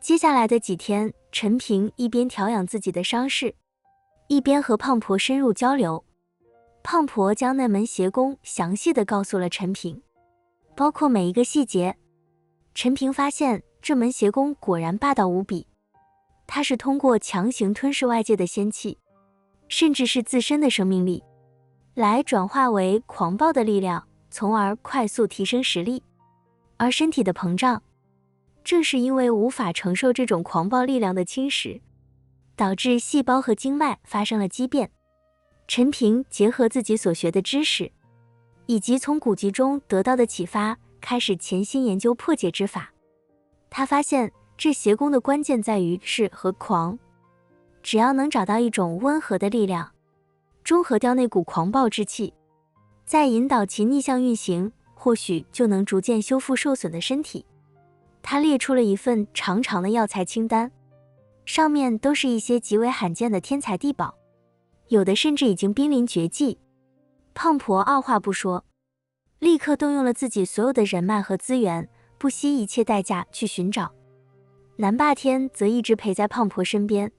接下来的几天，陈平一边调养自己的伤势，一边和胖婆深入交流。胖婆将那门邪功详细的告诉了陈平，包括每一个细节。陈平发现这门邪功果然霸道无比，它是通过强行吞噬外界的仙气，甚至是自身的生命力，来转化为狂暴的力量，从而快速提升实力。而身体的膨胀，正是因为无法承受这种狂暴力量的侵蚀，导致细胞和经脉发生了畸变。陈平结合自己所学的知识，以及从古籍中得到的启发，开始潜心研究破解之法。他发现这邪功的关键在于势和狂，只要能找到一种温和的力量，中和掉那股狂暴之气，再引导其逆向运行，或许就能逐渐修复受损的身体。他列出了一份长长的药材清单，上面都是一些极为罕见的天材地宝，有的甚至已经濒临绝迹。胖婆二话不说，立刻动用了自己所有的人脉和资源，不惜一切代价去寻找。南霸天则一直陪在胖婆身边，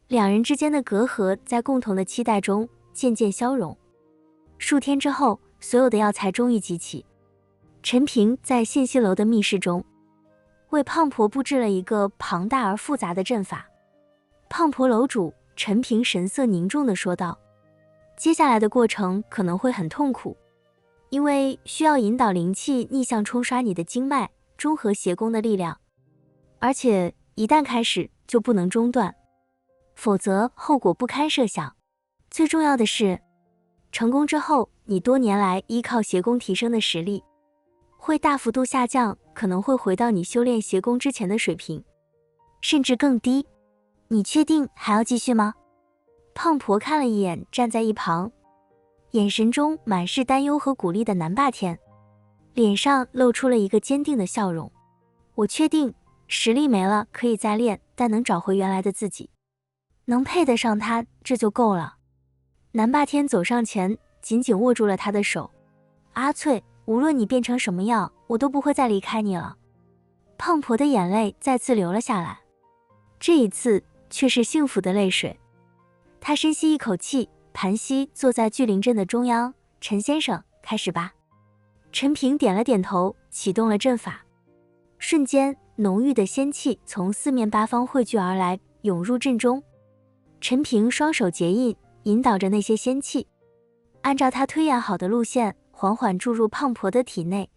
两人之间的隔阂在共同的期待中渐渐消融。数天之后，所有的药材终于集齐。陈平在信息楼的密室中，为胖婆布置了一个庞大而复杂的阵法。胖婆楼主陈平神色凝重地说道：接下来的过程可能会很痛苦，因为需要引导灵气逆向冲刷你的经脉，中和邪功的力量，而且一旦开始就不能中断，否则后果不堪设想。最重要的是，成功之后，你多年来依靠邪功提升的实力会大幅度下降，可能会回到你修炼邪功之前的水平，甚至更低。你确定还要继续吗？胖婆看了一眼站在一旁，眼神中满是担忧和鼓励的南霸天，脸上露出了一个坚定的笑容。我确定，实力没了可以再练，但能找回原来的自己，能配得上他，这就够了。南霸天走上前，紧紧握住了他的手。阿翠，无论你变成什么样，我都不会再离开你了。胖婆的眼泪再次流了下来，这一次却是幸福的泪水。她深吸一口气，盘膝坐在聚灵阵的中央。陈先生，开始吧。陈平点了点头，启动了阵法。瞬间，浓郁的仙气从四面八方汇聚而来，涌入阵中。陈平双手结印，引导着那些仙气，按照他推演好的路线，缓缓注入胖婆的体内。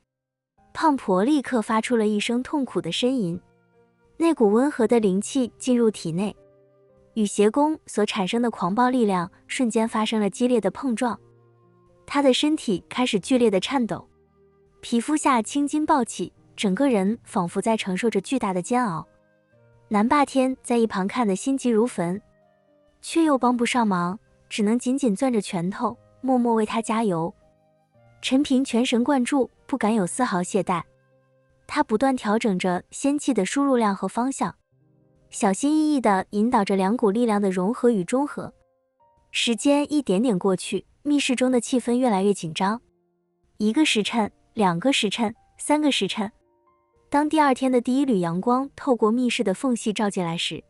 胖婆立刻发出了一声痛苦的呻吟，那股温和的灵气进入体内，与邪功所产生的狂暴力量瞬间发生了激烈的碰撞。他的身体开始剧烈的颤抖，皮肤下青筋暴起，整个人仿佛在承受着巨大的煎熬。南霸天在一旁看得心急如焚，却又帮不上忙，只能紧紧攥着拳头，默默为他加油。陈平全神贯注，不敢有丝毫懈怠。他不断调整着仙气的输入量和方向，小心翼翼地引导着两股力量的融合与中和。时间一点点过去，密室中的气氛越来越紧张。1个时辰，2个时辰，3个时辰。当第二天的第一缕阳光透过密室的缝隙照进来时，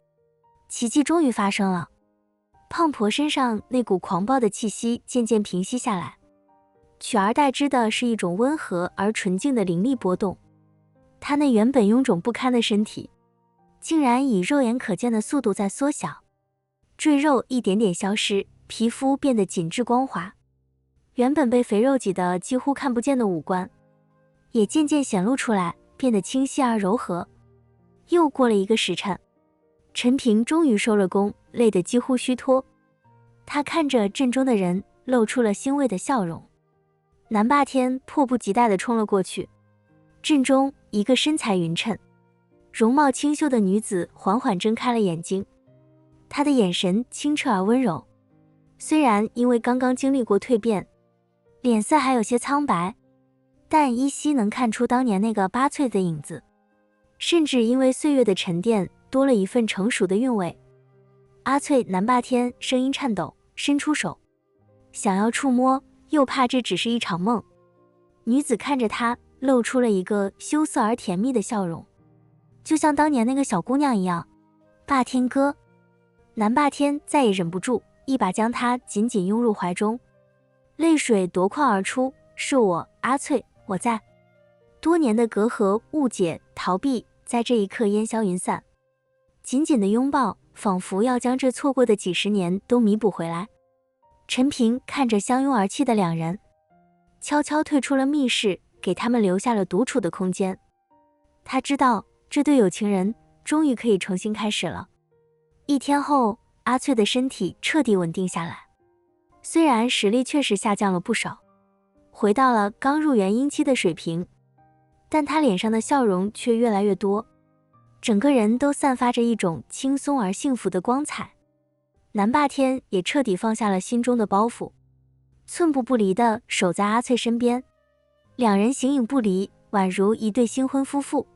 奇迹终于发生了。胖婆身上那股狂暴的气息渐渐平息下来，取而代之的是一种温和而纯净的灵力波动。她那原本臃肿不堪的身体，竟然以肉眼可见的速度在缩小，赘肉一点点消失，皮肤变得紧致光滑，原本被肥肉挤得几乎看不见的五官，也渐渐显露出来，变得清晰而柔和。又过了1个时辰，陈平终于收了功，累得几乎虚脱。他看着阵中的人，露出了欣慰的笑容。南霸天迫不及待地冲了过去。阵中一个身材匀称、容貌清秀的女子缓缓睁开了眼睛，她的眼神清澈而温柔，虽然因为刚刚经历过蜕变，脸色还有些苍白，但依稀能看出当年那个八翠的影子，甚至因为岁月的沉淀，多了一份成熟的韵味。阿翠，南霸天声音颤抖，伸出手，想要触摸，又怕这只是一场梦。女子看着他，露出了一个羞涩而甜蜜的笑容。就像当年那个小姑娘一样。霸天哥，南霸天再也忍不住，一把将她紧紧拥入怀中，泪水夺眶而出。是我，阿翠，我在。多年的隔阂、误解、逃避，在这一刻烟消云散。紧紧的拥抱，仿佛要将这错过的几十年都弥补回来。陈平看着相拥而泣的两人，悄悄退出了密室，给他们留下了独处的空间。他知道，这对有情人终于可以重新开始了。1天后，阿翠的身体彻底稳定下来，虽然实力确实下降了不少，回到了刚入园婴期的水平，但她脸上的笑容却越来越多，整个人都散发着一种轻松而幸福的光彩。南霸天也彻底放下了心中的包袱，寸步不离地守在阿翠身边，两人形影不离，宛如一对新婚夫妇。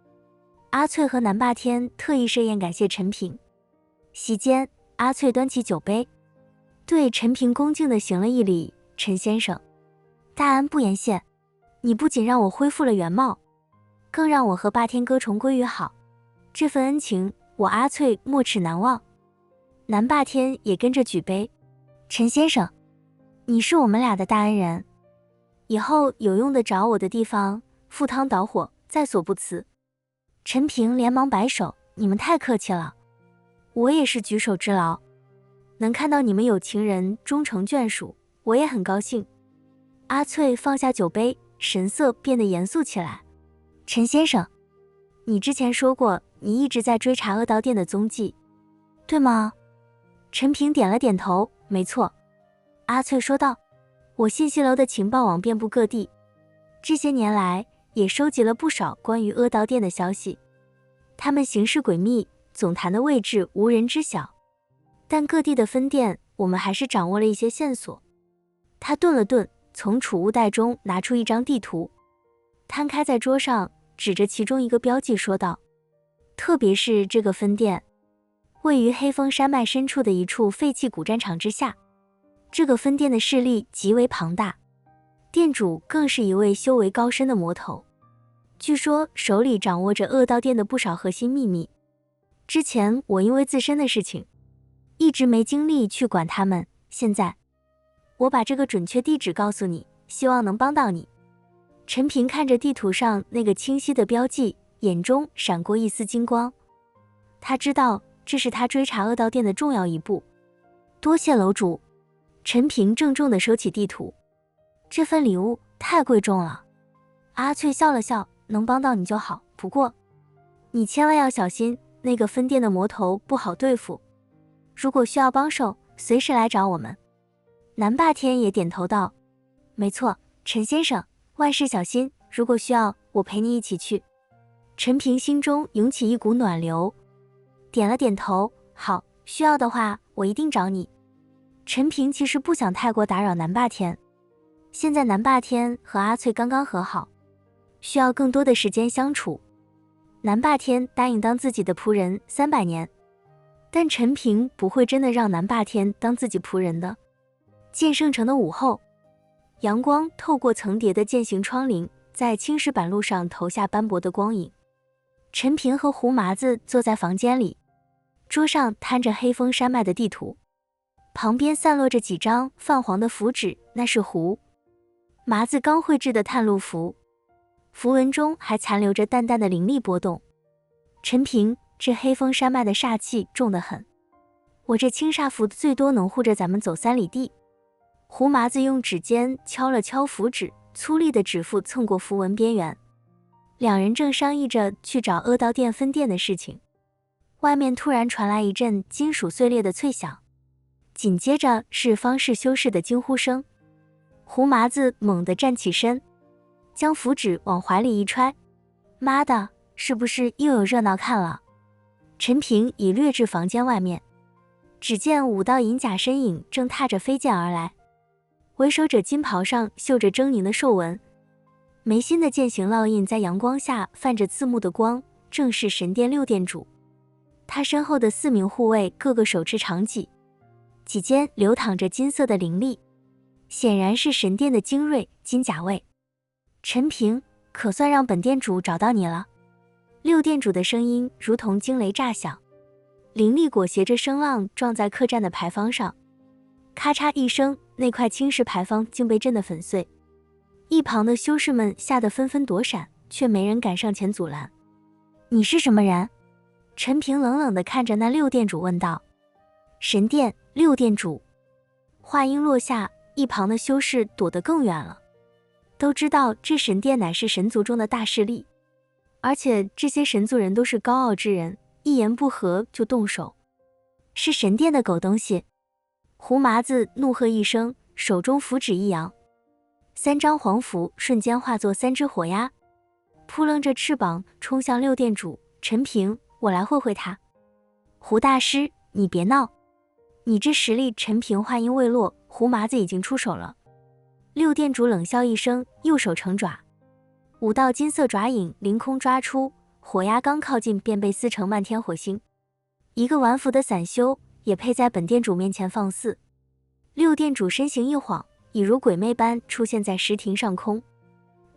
阿翠和南霸天特意设宴感谢陈平。席间，阿翠端起酒杯，对陈平恭敬地行了一礼：“陈先生，大恩不言谢，你不仅让我恢复了原貌，更让我和霸天哥重归于好，这份恩情，我阿翠没齿难忘。”南霸天也跟着举杯：“陈先生，你是我们俩的大恩人，以后有用得着我的地方，赴汤蹈火，在所不辞。”陈平连忙摆手：“你们太客气了，我也是举手之劳，能看到你们有情人终成眷属，我也很高兴。”阿翠放下酒杯，神色变得严肃起来：“陈先生，你之前说过你一直在追查恶道店的踪迹，对吗？”陈平点了点头：“没错。”阿翠说道：“我信息楼的情报网遍布各地，这些年来也收集了不少关于恶道店的消息，他们行事诡秘，总坛的位置无人知晓，但各地的分店我们还是掌握了一些线索。”他顿了顿，从储物袋中拿出一张地图，摊开在桌上，指着其中一个标记说道：“特别是这个分店，位于黑风山脉深处的一处废弃古战场之下，这个分店的势力极为庞大，店主更是一位修为高深的魔头，据说手里掌握着恶道店的不少核心秘密。之前我因为自身的事情，一直没精力去管他们，现在我把这个准确地址告诉你，希望能帮到你。”陈平看着地图上那个清晰的标记，眼中闪过一丝金光。他知道这是他追查恶道店的重要一步。多谢楼主。陈平郑重地收起地图，这份礼物太贵重了。阿翠笑了笑：“能帮到你就好，不过你千万要小心，那个分店的魔头不好对付，如果需要帮手，随时来找我们。”南霸天也点头道：“没错，陈先生，万事小心，如果需要，我陪你一起去。”陈平心中涌起一股暖流，点了点头：“好，需要的话，我一定找你。”陈平其实不想太过打扰南霸天，现在南霸天和阿翠刚刚和好，需要更多的时间相处。南霸天答应当自己的仆人300年，但陈平不会真的让南霸天当自己仆人的。剑圣城的午后，阳光透过层叠的剑形窗棂，在青石板路上投下斑驳的光影。陈平和胡麻子坐在房间里，桌上摊着黑风山脉的地图，旁边散落着几张泛黄的符纸，那是胡麻子刚绘制的探路符，符文中还残留着淡淡的灵力波动。陈平，这黑风山脉的煞气重得很，我这青煞符最多能护着咱们走3里地。胡麻子用指尖敲了敲符纸，粗粝的指腹蹭过符文边缘。两人正商议着去找恶道店分店的事情，外面突然传来一阵金属碎裂的脆响，紧接着是方士修士的惊呼声。胡麻子猛地站起身，将符纸往怀里一揣：“妈的，是不是又有热闹看了？”陈平已掠至房间外面，只见5道银甲身影正踏着飞剑而来，为首者金袍上绣着狰狞的兽纹，眉心的剑形烙印在阳光下泛着刺目的光，正是神殿6殿主。他身后的4名护卫个个手持长戟，戟间流淌着金色的灵力，显然是神殿的精锐金甲卫。陈平，可算让本店主找到你了。六店主的声音如同惊雷炸响，灵力裹挟着声浪撞在客栈的牌坊上，咔嚓一声，那块青石牌坊竟被震得粉碎。一旁的修士们吓得纷纷躲闪，却没人敢上前阻拦。你是什么人？陈平冷冷地看着那六店主问道。神殿六店主。话音落下，一旁的修士躲得更远了。都知道这神殿乃是神族中的大势力，而且这些神族人都是高傲之人，一言不合就动手。是神殿的狗东西！胡麻子怒喝一声，手中符纸一扬，3张黄符瞬间化作3只火鸦，扑棱着翅膀冲向六店主。陈平，我来会会他。胡大师，你别闹，你这实力！陈平话音未落，胡麻子已经出手了。六店主冷笑一声，右手成爪，5道金色爪影凌空抓出，火鸦刚靠近便被撕成漫天火星。一个玩符的散修也配在本店主面前放肆。六店主身形一晃，已如鬼魅般出现在石亭上空，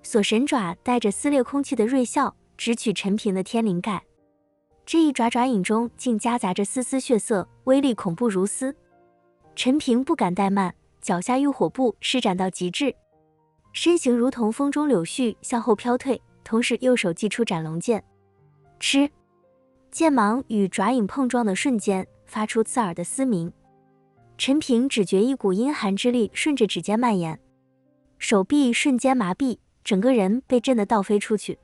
锁神爪带着撕裂空气的锐笑直取陈平的天灵盖。这一爪爪影中竟夹杂着丝丝血色，威力恐怖如斯。陈平不敢怠慢，脚下浴火步施展到极致，身形如同风中柳絮向后飘退，同时右手祭出斩龙剑。吃！剑芒与爪影碰撞的瞬间，发出刺耳的嘶鸣。陈平只觉一股阴寒之力顺着指尖蔓延，手臂瞬间麻痹，整个人被震得倒飞出去，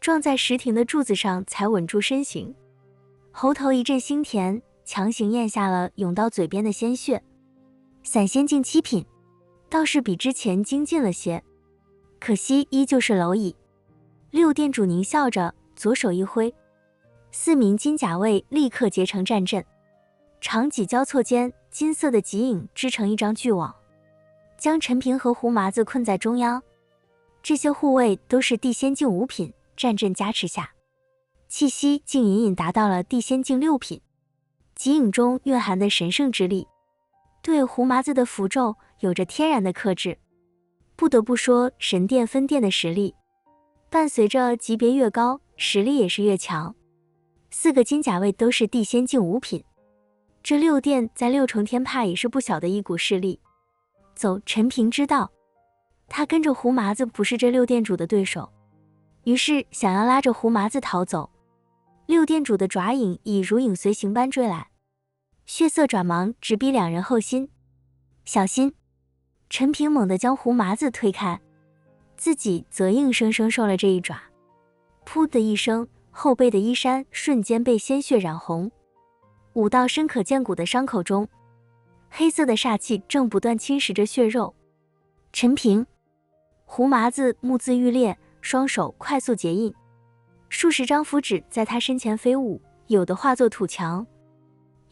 撞在石亭的柱子上才稳住身形，喉头一阵腥甜，强行咽下了涌到嘴边的鲜血。散仙境7品，倒是比之前精进了些，可惜依旧是蝼蚁。六店主狞笑着，左手一挥，4名金甲卫立刻结成战阵，长戟交错间，金色的戟影织成一张巨网，将陈平和胡麻子困在中央。这些护卫都是地仙境5品，战阵加持下，气息竟隐隐达到了地仙境6品，戟影中蕴含的神圣之力对胡麻子的符咒有着天然的克制。不得不说，神殿分殿的实力伴随着级别越高，实力也是越强。4个金甲卫都是地仙境5品，这6殿在6重天派也是不小的一股势力。走，陈平知道他跟着胡麻子不是这6店主的对手，于是想要拉着胡麻子逃走。6店主的爪影以如影随形般追来，血色爪芒直逼2人后心。小心！陈平猛地将胡麻子推开，自己则硬生生受了这一爪。噗的一声，后背的衣衫瞬间被鲜血染红，5道深可见骨的伤口中，黑色的煞气正不断侵蚀着血肉。陈平！胡麻子目眦欲裂，双手快速结印，数十张符纸在他身前飞舞，有的化作土墙，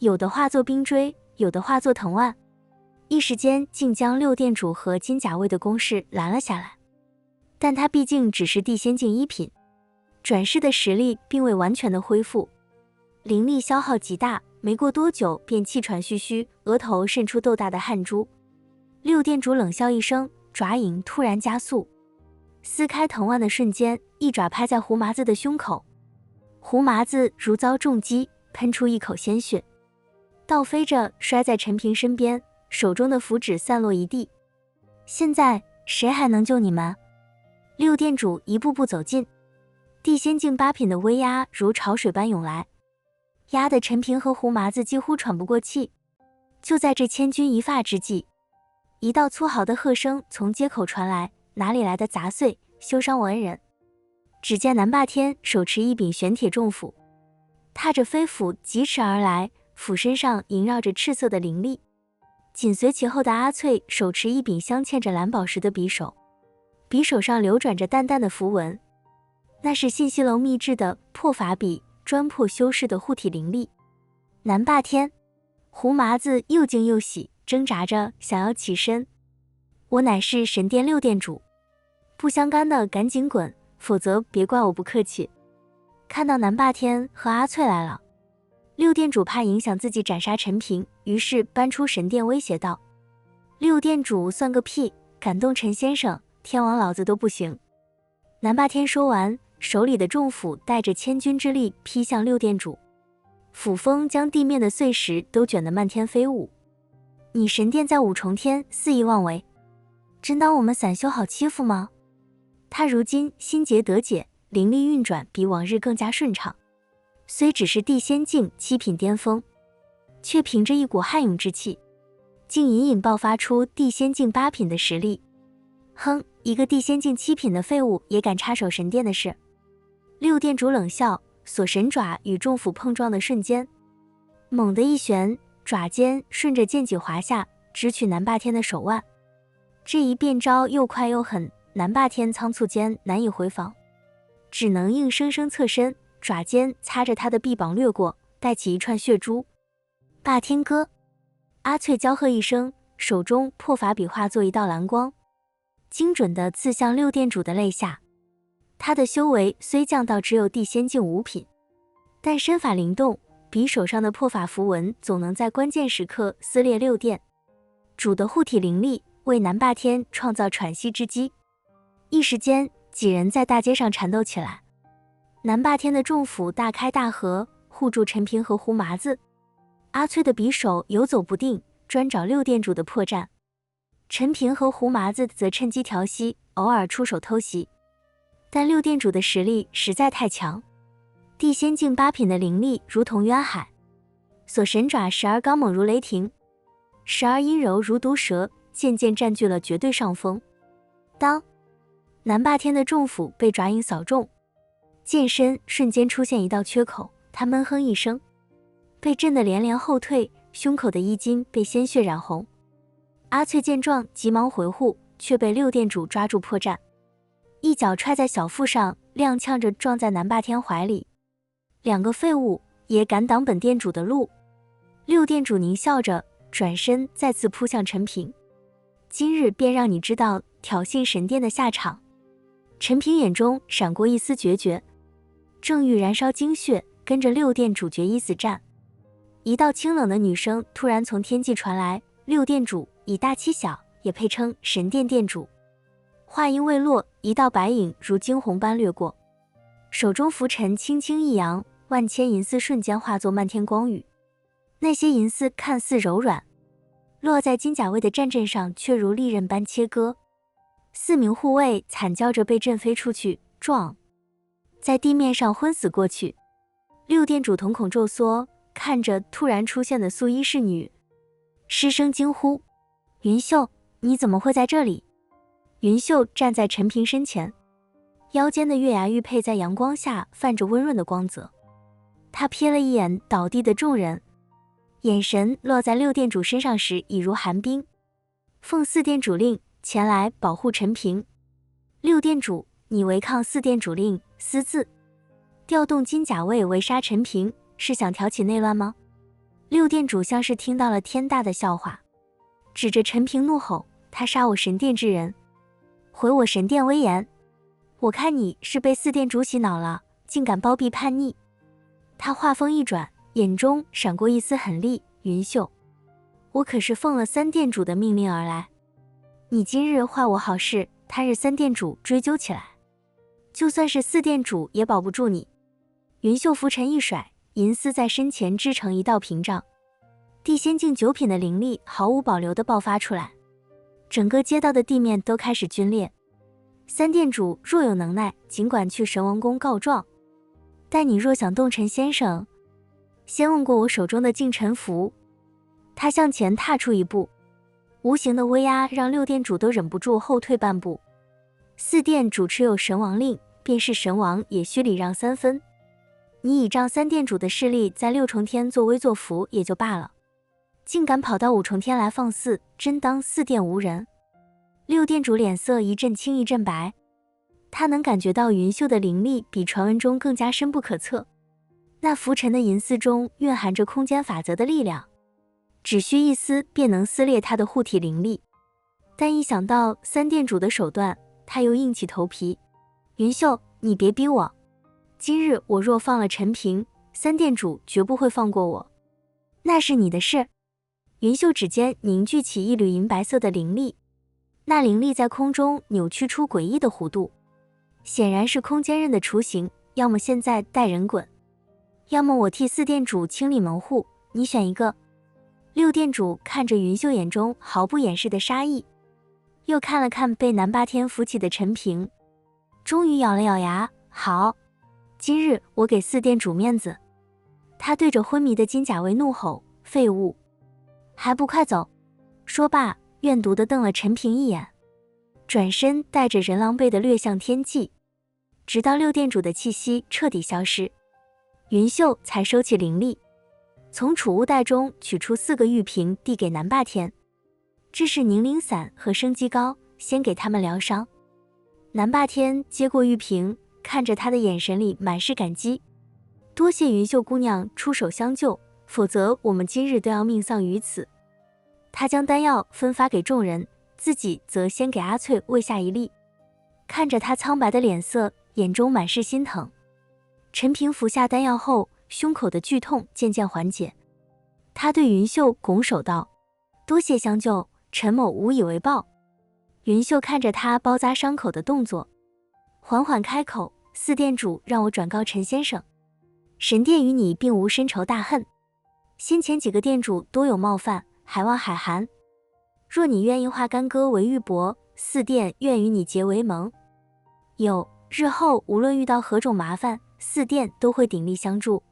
有的化作冰锥，有的化作藤蔓，一时间竟将6店主和金甲卫的攻势拦了下来。但他毕竟只是地仙境1品，转世的实力并未完全的恢复，灵力消耗极大，没过多久便气喘吁吁，额头渗出豆大的汗珠。6店主冷笑一声，爪影突然加速，撕开藤蔓的瞬间，一爪拍在胡麻子的胸口，胡麻子如遭重击，喷出一口鲜血，倒飞着摔在陈平身边，手中的符纸散落一地。现在谁还能救你们？6店主一步步走近，地仙境8品的威压如潮水般涌来，压得陈平和胡麻子几乎喘不过气。就在这千钧一发之际，一道粗豪的喝声从街口传来，哪里来的杂碎，休伤我恩人！只见南霸天手持一柄玄铁重斧，踏着飞斧疾驰而来，斧身上萦绕着赤色的灵力。紧随其后的阿翠手持一柄镶嵌着蓝宝石的匕首，匕首上流转着淡淡的符文，那是信息楼秘制的破法笔，专破修士的护体灵力。南霸天！胡麻子又惊又喜，挣扎着想要起身。我乃是神殿6店主，不相干的赶紧滚，否则别怪我不客气。看到南霸天和阿翠来了，6店主怕影响自己斩杀陈平，于是搬出神殿威胁道：“6店主算个屁，敢动陈先生，天王老子都不行。”南霸天说完，手里的重斧带着千钧之力劈向六殿主，斧锋将地面的碎石都卷得漫天飞舞。你神殿在五重天肆意妄为，真当我们散修好欺负吗？他如今心结得解，灵力运转比往日更加顺畅，虽只是地仙境7品巅峰，却凭着一股悍勇之气，竟隐隐爆发出地仙境8品的实力。哼，一个地仙境7品的废物也敢插手神殿的事？六殿主冷笑，锁神爪与重斧碰撞的瞬间，猛地一旋，爪尖顺着剑脊滑下，直取南霸天的手腕。这一变招又快又狠，南霸天仓促间难以回防，只能硬生生侧身，爪尖擦着他的臂膀掠过，带起一串血珠。霸天歌！阿翠娇喝一声，手中破法笔化作一道蓝光，精准地刺向六殿主的肋下。他的修为虽降到只有地仙境5品，但身法灵动，笔手上的破法符文总能在关键时刻撕裂六殿主的护体灵力，为南霸天创造喘息之机。一时间，几人在大街上缠斗起来。南霸天的重斧大开大合，护住陈平和胡麻子。阿翠的匕首游走不定，专找六殿主的破绽。陈平和胡麻子则趁机调息，偶尔出手偷袭。但六殿主的实力实在太强，地仙境8品的灵力如同渊海，锁神爪时而刚猛如雷霆，时而阴柔如毒蛇，渐渐占据了绝对上风。当南霸天的重斧被爪影扫中，剑身瞬间出现一道缺口，他闷哼一声，被震得连连后退，胸口的衣襟被鲜血染红。阿翠见状急忙回护，却被六殿主抓住破绽，一脚踹在小腹上，踉跄着撞在南霸天怀里。两个废物也敢挡本殿主的路？六殿主狞笑着，转身再次扑向陈平。今日便让你知道挑衅神殿的下场。陈平眼中闪过一丝决绝，正欲燃烧精血，跟着六殿主决一死战。一道清冷的女声突然从天际传来，六殿主以大欺小，也配称神殿殿主。话音未落，一道白影如惊鸿般掠过，手中拂尘轻轻一扬，万千银丝瞬间化作漫天光雨。那些银丝看似柔软，落在金甲卫的战阵上却如利刃般切割。4名护卫惨叫着被震飞出去，撞在地面上昏死过去。六殿主瞳孔骤缩，看着突然出现的素衣侍女，失声惊呼：云秀，你怎么会在这里？云秀站在陈平身前，腰间的月牙玉佩在阳光下泛着温润的光泽。他瞥了一眼倒地的众人，眼神落在六殿主身上时已如寒冰。奉4殿主令，前来保护陈平。六殿主，你违抗4殿主令，私自调动金甲卫围杀陈平，是想挑起内乱吗？六殿主像是听到了天大的笑话，指着陈平怒吼：他杀我神殿之人，毁我神殿威严，我看你是被4殿主洗脑了，竟敢包庇叛逆。他话锋一转，眼中闪过一丝狠戾：云秀，我可是奉了3殿主的命令而来，你今日坏我好事，他日3殿主追究起来，就算是4殿主也保不住你。云秀拂尘一甩，银丝在身前织成一道屏障，地仙境9品的灵力毫无保留地爆发出来，整个街道的地面都开始皲裂。3殿主若有能耐，尽管去神王宫告状，但你若想动陈先生，先问过我手中的净尘符。他向前踏出一步，无形的威压让六殿主都忍不住后退半步。4殿主持有神王令，便是神王也需礼让3分。你倚仗3殿主的势力在6重天作威作福也就罢了，竟敢跑到5重天来放肆，真当4殿无人？六殿主脸色一阵青一阵白，他能感觉到云秀的灵力比传闻中更加深不可测，那浮沉的银丝中蕴含着空间法则的力量，只需一丝便能撕裂他的护体灵力。但一想到3殿主的手段，他又硬起头皮。云秀，你别逼我，今日我若放了陈平，3殿主绝不会放过我。那是你的事。云秀指尖凝聚起一缕银白色的灵力，那灵力在空中扭曲出诡异的弧度，显然是空间刃的雏形，要么现在带人滚，要么我替4店主清理门户，你选一个。6店主看着云秀眼中毫不掩饰的杀意，又看了看被南霸天扶起的陈平，终于咬了咬牙，好，今日我给4店主面子。他对着昏迷的金甲卫怒吼，废物，还不快走！说罢，怨毒地瞪了陈平一眼，转身带着人狼狈地掠向天际，直到6店主的气息彻底消失，云秀才收起灵力，从储物袋中取出4个玉瓶递给南霸天，这是凝灵散和生肌膏，先给他们疗伤。南霸天接过玉瓶，看着他的眼神里满是感激，多谢云秀姑娘出手相救，否则我们今日都要命丧于此。他将丹药分发给众人，自己则先给阿翠喂下一粒，看着他苍白的脸色，眼中满是心疼。陈平服下丹药后，胸口的剧痛渐渐缓解，他对云秀拱手道，多谢相救，陈某无以为报。云秀看着他包扎伤口的动作，缓缓开口，4店主让我转告陈先生，神殿与你并无深仇大恨，先前几个店主多有冒犯，还望海涵。若你愿意化干戈为玉帛，4店愿与你结为盟。日后无论遇到何种麻烦，4店都会鼎力相助。